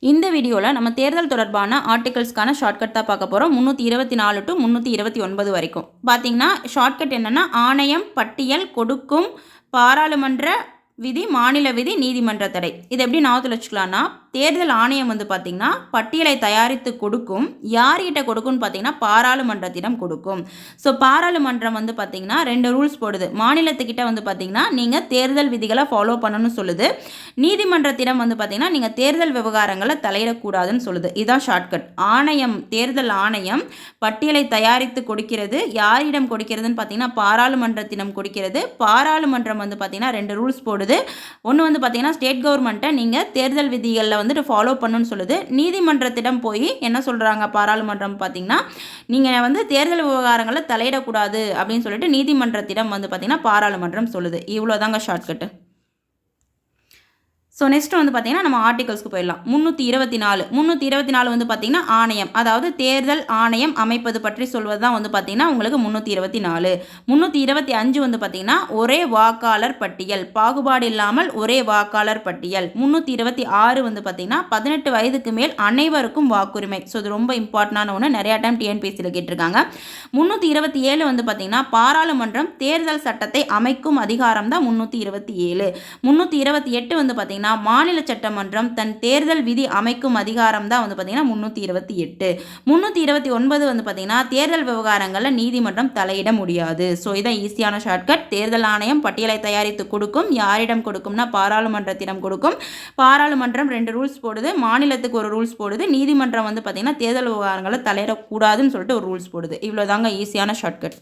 இந்த வீடியோவில் நம்ம தேர்தல் தொடர்பான ஆர்டிகல்ஸ்க்கான ஷார்ட்கட் தான் பார்க்க போகிறோம். 324 டு 329 வரைக்கும் பார்த்தீங்கன்னா ஷார்ட்கட் என்னென்னா ஆணையம், பட்டியல், கொடுக்கும், பாராளுமன்ற விதி, மாநில விதி, நீதிமன்ற தடை. இது எப்படி ஞாபகத்தில் வச்சுக்கலாம்னா, தேர்தல் ஆணையம் வந்து பார்த்திங்கன்னா பட்டியலை தயாரித்து கொடுக்கும். யார்கிட்ட கொடுக்கும்னு பார்த்தீங்கன்னா பாராளுமன்றத்திடம் கொடுக்கும். ஸோ பாராளுமன்றம் வந்து பார்த்திங்கன்னா 2 ரூல்ஸ் போடுது. மாநிலத்துக்கிட்ட வந்து பார்த்திங்கன்னா நீங்கள் தேர்தல் விதிகளை ஃபாலோ பண்ணணும்னு சொல்லுது. நீதிமன்றத்திடம் வந்து பார்த்திங்கன்னா நீங்கள் தேர்தல் விவகாரங்களை தலையிடக்கூடாதுன்னு சொல்லுது. இதுதான் ஷார்ட்கட். ஆணையம், தேர்தல் ஆணையம் பட்டியலை தயாரித்து கொடுக்கிறது. யாரிடம் கொடுக்கிறதுன்னு பார்த்தீங்கன்னா பாராளுமன்றத்திடம் கொடுக்கிறது. பாராளுமன்றம் வந்து பார்த்திங்கன்னா 2 ரூல்ஸ் போடுது. ஒன்று வந்து பார்த்திங்கன்னா ஸ்டேட் கவர்மெண்ட்டை நீங்கள் தேர்தல் விதிகளில் வந்துட்டு ஃபாலோ பண்ணணும்னு சொல்லுது. நீதிமன்றத்திடம் போய் என்ன சொல்கிறாங்க பாராளுமன்றம் பார்த்திங்கன்னா நீங்கள் வந்து தேர்தல் விவகாரங்களை தலையிடக்கூடாது அப்படின்னு சொல்லிட்டு நீதிமன்றத்திடம் வந்து பார்த்திங்கன்னா பாராளுமன்றம் சொல்லுது. இவ்வளோதாங்க ஷார்ட்கட்டு. ஸோ நெக்ஸ்ட் வந்து பார்த்திங்கன்னா நம்ம ஆர்டிகல்ஸ்க்கு போயிடலாம். 324 வந்து பார்த்திங்கன்னா ஆணையம், அதாவது தேர்தல் ஆணையம் அமைப்பது பற்றி சொல்வது தான் வந்து பார்த்திங்கன்னா உங்களுக்கு 324. 325 வந்து பார்த்திங்கன்னா ஒரே வாக்காளர் பட்டியல், பாகுபாடு இல்லாமல் ஒரே வாக்காளர் பட்டியல். 326 வந்து பார்த்திங்கன்னா 18 வயதுக்கு மேல் அனைவருக்கும் வாக்குரிமை. ஸோ இது ரொம்ப இம்பார்ட்டண்டான ஒன்று, நிறையா டைம் டிஎன்பிஎஸ்சியில் கேட்டிருக்காங்க. 327 வந்து பார்த்திங்கன்னா பாராளுமன்றம் தேர்தல் சட்டத்தை அமைக்கும் அதிகாரம் தான் 327. 328 வந்து பார்த்திங்கன்னா மாநில சட்டமன்றம் தன் தேர்தல் விதி அமைக்கும் அதிகாரம் தான் வந்து பார்த்தீங்கன்னா 328. 329 வந்து பார்த்தீங்கன்னா தேர்தல் விவகாரங்களில் நீதிமன்றம் தலையிட முடியாது. ஸோ இதான் ஈஸியான ஷார்ட்கட். தேர்தல் ஆணையம் பட்டியலை தயாரித்து கொடுக்கும். யாரிடம் கொடுக்கும்னா பாராளுமன்றத்திடம் கொடுக்கும். பாராளுமன்றம் 2 ரூல்ஸ் போடுது. மாநிலத்துக்கு ஒரு ரூல்ஸ் போடுது. நீதிமன்றம் வந்து பார்த்தீங்கன்னா தேர்தல் விவகாரங்களை தலையிடக்கூடாதுன்னு சொல்லிட்டு ஒரு ரூல்ஸ் போடுது. இவ்வளோதாங்க ஈஸியான ஷார்ட்கட்.